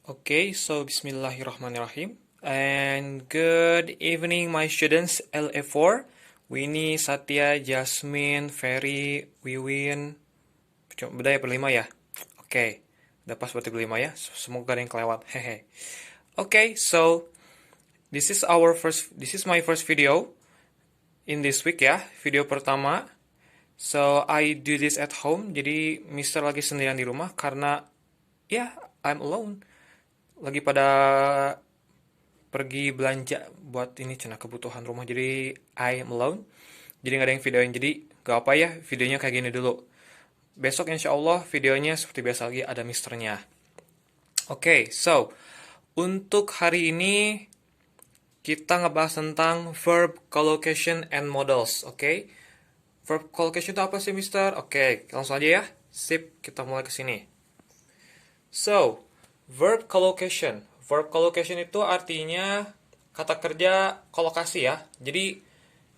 Okay, so Bismillahirrahmanirrahim. And good evening, my students LA4. Winnie, Satya, Jasmine, Ferry, Wiwin. Udah ya berlima ya? Oke, udah pas berarti berlima ya. Semoga ada yang kelewat. Hehe. Okay, so this is my first video in this week ya. Video pertama. So I do this at home. Jadi Mister lagi sendirian di rumah karena ya I'm alone. Lagi pada pergi belanja buat ini cina kebutuhan rumah, jadi I am alone, jadi nggak ada yang videoin, jadi gak apa ya, videonya kayak gini dulu. Besok insya Allah videonya seperti biasa lagi ada misternya. Oke, so untuk hari ini kita ngebahas tentang verb collocation and models. Oke, verb collocation itu apa sih mister? Oke, langsung aja ya. Sip, kita mulai ke sini. So, verb collocation. Verb collocation itu artinya kata kerja kolokasi ya. Jadi,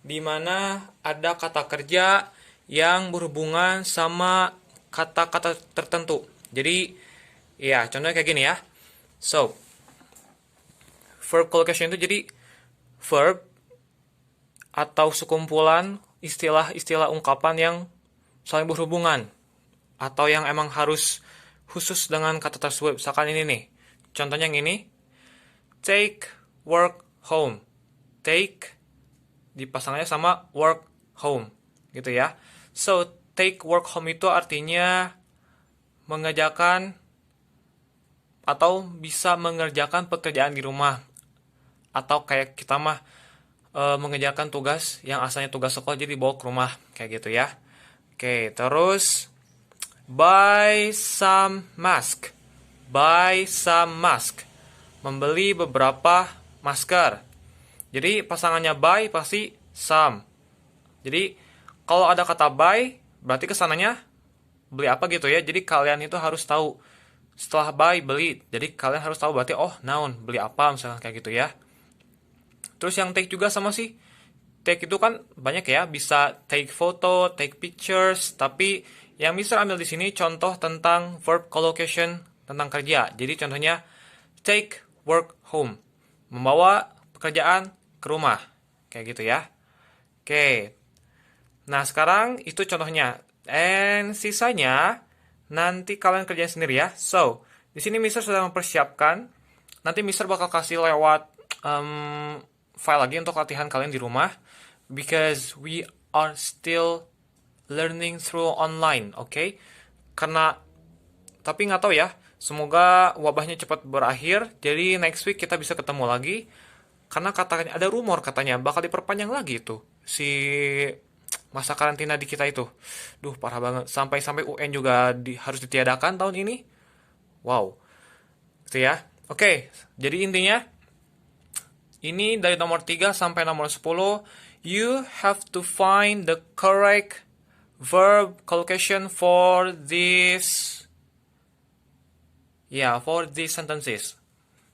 di mana ada kata kerja yang berhubungan sama kata-kata tertentu. Jadi, ya, contohnya kayak gini ya. So, verb collocation itu jadi verb atau sekumpulan istilah-istilah ungkapan yang saling berhubungan atau yang emang harus khusus dengan kata tersebut. Misalkan ini nih, contohnya yang ini, take, work, home. Take dipasangnya sama work, home, gitu ya. So, take, work, home itu artinya mengerjakan atau bisa mengerjakan pekerjaan di rumah. Atau kayak kita mah mengerjakan tugas yang asalnya tugas sekolah jadi dibawa ke rumah, kayak gitu ya. Oke, terus buy some mask. Buy some mask. Membeli beberapa masker. Jadi pasangannya buy pasti some. Jadi kalau ada kata buy, berarti kesananya beli apa gitu ya. Jadi kalian itu harus tahu. Setelah buy, beli. Jadi kalian harus tahu berarti oh noun, beli apa misalnya kayak gitu ya. Terus yang take juga sama sih. Take itu kan banyak ya, bisa take photo, take pictures, tapi yang Mister ambil di sini contoh tentang verb collocation tentang kerja. Jadi contohnya take work home, membawa pekerjaan ke rumah, kayak gitu ya. Oke. Nah, sekarang itu contohnya. And sisanya nanti kalian kerjain sendiri ya. So, di sini Mister sudah mempersiapkan. Nanti Mister bakal kasih lewat file lagi untuk latihan kalian di rumah, because we are still learning through online, oke? Karena, tapi nggak tahu ya, semoga wabahnya cepat berakhir, jadi next week kita bisa ketemu lagi, karena katanya ada rumor katanya bakal diperpanjang lagi itu si masa karantina di kita itu. Duh, parah banget, sampai UN juga harus ditiadakan tahun ini. Wow, itu ya. Oke, jadi intinya ini dari nomor 3 sampai nomor 10, you have to find the correct verb collocation for this sentences.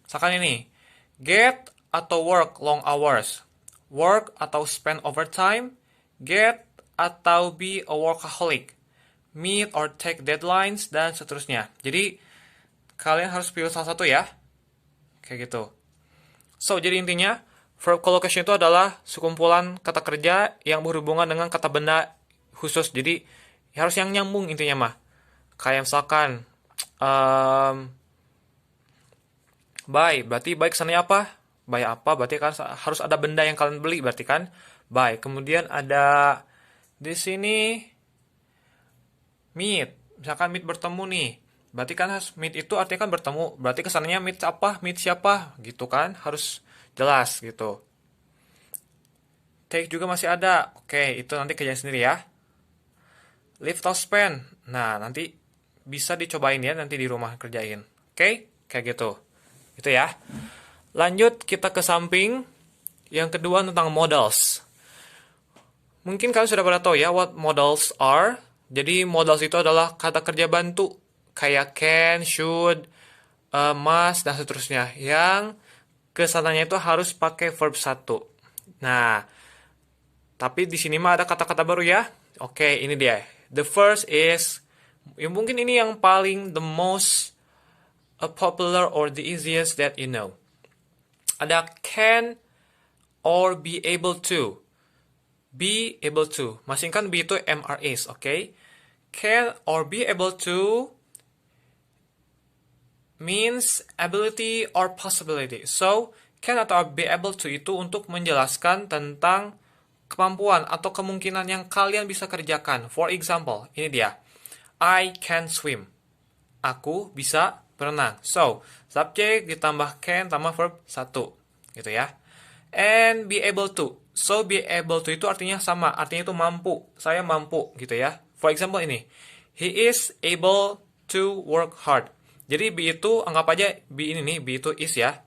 Misalkan ini, get atau work long hours, work atau spend overtime, get atau be a workaholic, meet or take deadlines, dan seterusnya. Jadi, kalian harus pilih salah satu ya. Kayak gitu. So, jadi intinya, verb collocation itu adalah sekumpulan kata kerja yang berhubungan dengan kata benda khusus. Jadi, harus yang nyambung intinya mah. Kayak misalkan, buy, berarti buy kesannya apa? Buy apa? Berarti kan harus ada benda yang kalian beli, berarti kan buy. Kemudian ada di sini meet. Misalkan meet bertemu nih. Berarti kan meet itu artinya kan bertemu. Berarti kesannya meet apa? Meet siapa? Gitu kan? Harus jelas gitu. Take juga masih ada. Oke, itu nanti kerjain sendiri ya. Live atau spend. Nah, nanti bisa dicobain ya nanti di rumah kerjain. Oke? Kayak gitu. Itu ya. Lanjut kita ke samping. Yang kedua tentang modals. Mungkin kalian sudah pada tahu ya what modals are. Jadi modals itu adalah kata kerja bantu. Kayak can, should, must, dan seterusnya. Yang kesananya itu harus pakai verb 1. Nah, tapi di sini mah ada kata-kata baru ya. Oke, ini dia. The first is, mungkin ini yang paling the most a popular or the easiest that you know. Ada can or be able to. Be able to. Masih kan be itu MR is, okay? Can or be able to means ability or possibility. So, can atau be able to itu untuk menjelaskan tentang kemampuan atau kemungkinan yang kalian bisa kerjakan. For example, ini dia. I can swim. Aku bisa berenang. So, subject ditambah can tambah verb 1. Gitu ya. And be able to. So, be able to itu artinya sama. Artinya itu mampu. Saya mampu gitu ya. For example ini. He is able to work hard. Jadi be itu anggap aja be ini nih. Be itu is ya.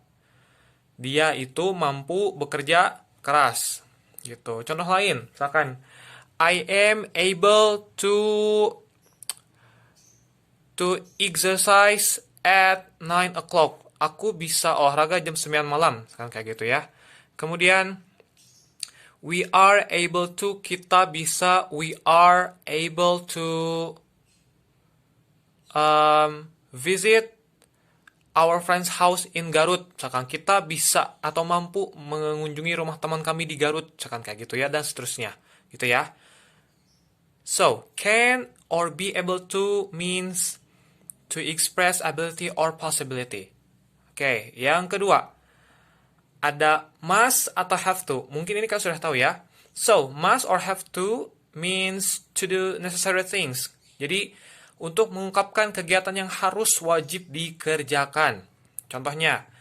Dia itu mampu bekerja keras. Gitu. Contoh lain. Misalkan. I am able to exercise at 9 o'clock. Aku bisa olahraga jam 9 malam. Kan kayak gitu ya. Kemudian, we are able to, kita bisa, we are able to visit our friend's house in Garut. Misalkan kita bisa atau mampu mengunjungi rumah teman kami di Garut. Misalkan kayak gitu ya, dan seterusnya. Gitu ya. So, can or be able to means to express ability or possibility. Oke, yang kedua. Ada must atau have to. Mungkin ini kalian sudah tahu ya. So, must or have to means to do necessary things. Jadi, untuk mengungkapkan kegiatan yang harus wajib dikerjakan. Contohnya,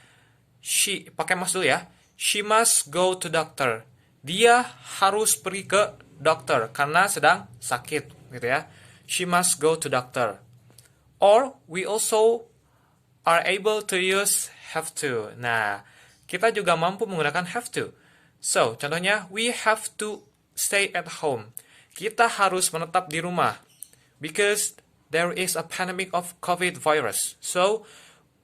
she, pakai must dulu ya. She must go to doctor. Dia harus pergi ke dokter karena sedang sakit, gitu ya. She must go to doctor. Or, we also are able to use have to. Nah, kita juga mampu menggunakan have to. So, contohnya, we have to stay at home. Kita harus menetap di rumah. Because there is a pandemic of COVID virus. So,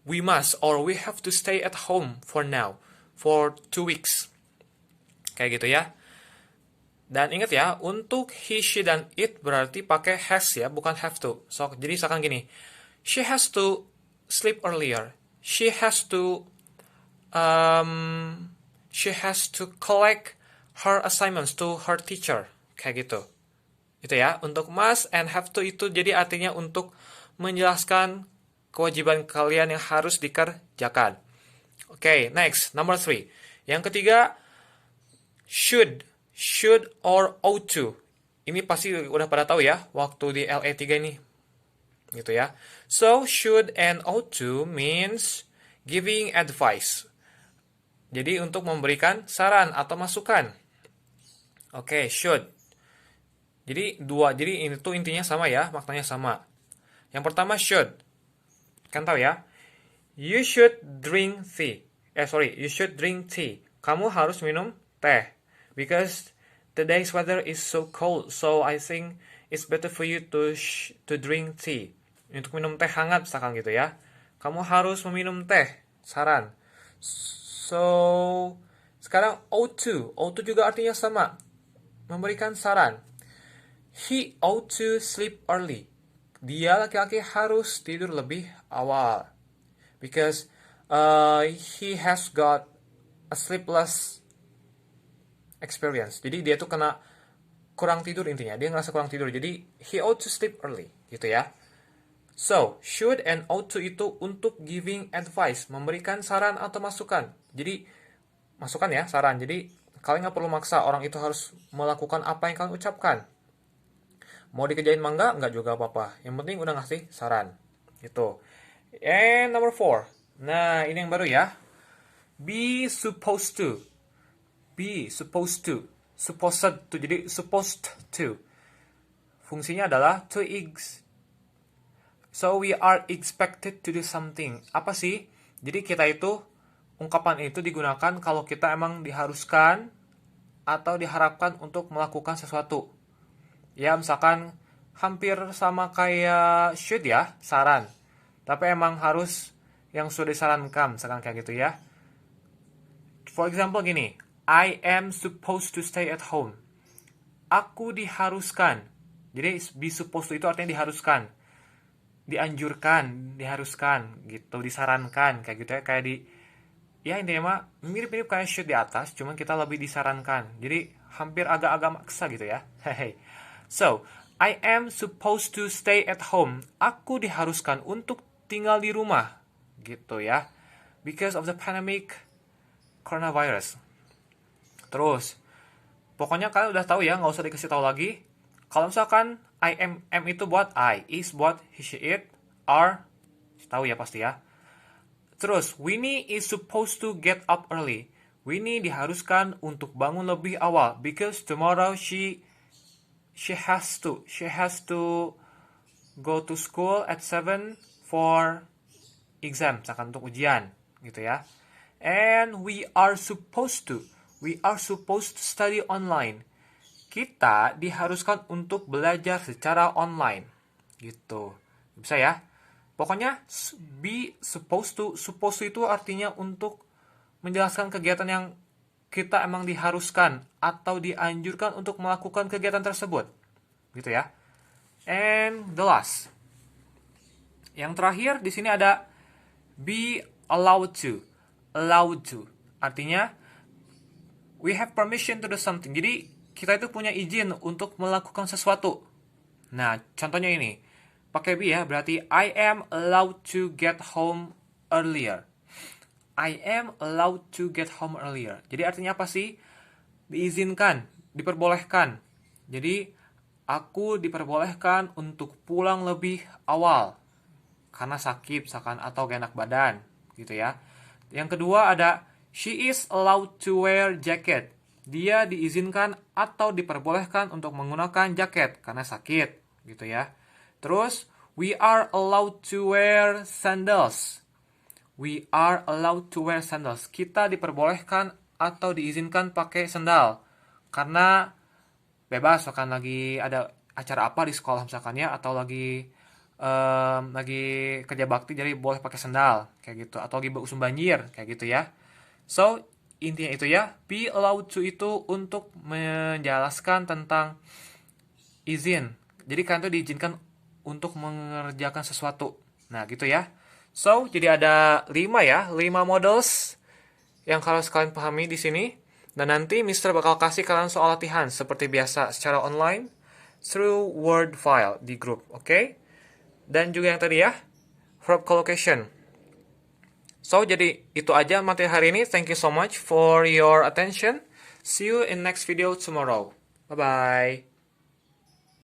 we must or we have to stay at home for now. For 2 weeks. Kayak gitu ya. Dan ingat ya, untuk he, she, dan it berarti pakai has ya, bukan have to. So, jadi misalkan gini. She has to sleep earlier. She has to collect her assignments to her teacher. Kayak gitu. Itu ya. Untuk must and have to itu jadi artinya untuk menjelaskan kewajiban kalian yang harus dikerjakan. Oke, next. Number 3. Yang ketiga, should. Should or ought to. Ini pasti udah pada tahu ya, waktu di LE3 ini. Gitu ya. So, should and ought to means giving advice. Jadi untuk memberikan saran atau masukan. Oke, should. Jadi ini tuh intinya sama ya, maknanya sama. Yang pertama should. Kan tahu ya? You should drink tea. You should drink tea. Kamu harus minum teh. Because today's weather is so cold, so I think it's better for you to drink tea. Untuk minum teh hangat misalkan gitu ya. Kamu harus meminum teh. Saran. So, sekarang ought to. Ought to juga artinya sama. Memberikan saran. He ought to sleep early. Dia laki-laki harus tidur lebih awal. Because he has got a sleepless experience. Jadi dia tuh kena kurang tidur intinya. Dia ngerasa kurang tidur. Jadi he ought to sleep early. Gitu ya. So, should and ought to itu untuk giving advice, memberikan saran atau masukan. Jadi, masukan ya, saran. Jadi, kalian nggak perlu maksa orang itu harus melakukan apa yang kalian ucapkan. Mau dikerjain mangga, nggak juga apa-apa. Yang penting udah ngasih saran. Gitu. And number 4. Nah, ini yang baru ya. Be supposed to. Be supposed to. Supposed to. Jadi, supposed to. Fungsinya adalah to So, we are expected to do something. Apa sih? Jadi, ungkapan itu digunakan kalau kita emang diharuskan atau diharapkan untuk melakukan sesuatu. Ya, misalkan hampir sama kayak should ya, saran. Tapi emang harus yang sudah disarankan, misalkan kayak gitu ya. For example gini, I am supposed to stay at home. Aku diharuskan. Jadi, be supposed to itu artinya diharuskan. dianjurkan, diharuskan gitu, disarankan kayak gitu ya, kayak di ya intinya mah mirip-mirip kayak shoot di atas, cuman kita lebih disarankan. Jadi hampir agak-agak maksa gitu ya. Hehe. So, I am supposed to stay at home. Aku diharuskan untuk tinggal di rumah gitu ya. Because of the pandemic coronavirus. Terus, pokoknya kalian udah tahu ya, nggak usah dikasih tahu lagi. Kalau misalkan am itu buat I, is buat he, she, it, are, tahu ya pasti ya. Terus, Winnie is supposed to get up early. Winnie diharuskan untuk bangun lebih awal because tomorrow she has to go to school at 7 for exam, misalkan untuk ujian gitu ya. And we are supposed to study online. Kita diharuskan untuk belajar secara online gitu. Bisa ya? Pokoknya be supposed to itu artinya untuk menjelaskan kegiatan yang kita emang diharuskan atau dianjurkan untuk melakukan kegiatan tersebut. Gitu ya. And the last. Yang terakhir di sini ada be allowed to. Allowed to. Artinya we have permission to do something. Jadi kita itu punya izin untuk melakukan sesuatu. Nah, contohnya ini. Pakai be ya, berarti I am allowed to get home earlier. I am allowed to get home earlier. Jadi artinya apa sih? Diizinkan, diperbolehkan. Jadi aku diperbolehkan untuk pulang lebih awal karena sakit misalkan atau gak enak badan gitu ya. Yang kedua ada she is allowed to wear jacket. Dia diizinkan atau diperbolehkan untuk menggunakan jaket karena sakit gitu ya. Terus we are allowed to wear sandals. We are allowed to wear sandals. Kita diperbolehkan atau diizinkan pakai sandal karena bebas, misalkan lagi ada acara apa di sekolah misalkan ya, atau lagi kerja bakti jadi boleh pakai sandal kayak gitu, atau lagi berusum banjir kayak gitu ya. So intinya itu ya, be allowed to itu untuk menjelaskan tentang izin. Jadi kalian tuh diizinkan untuk mengerjakan sesuatu. Nah gitu ya. So jadi ada 5 ya, 5 models yang harus kalian pahami di sini. Dan nanti Mister bakal kasih kalian soal latihan seperti biasa secara online through Word file di grup, oke? Dan juga yang tadi ya, verb collocation. So, jadi itu aja materi hari ini. Thank you so much for your attention. See you in next video tomorrow. Bye-bye.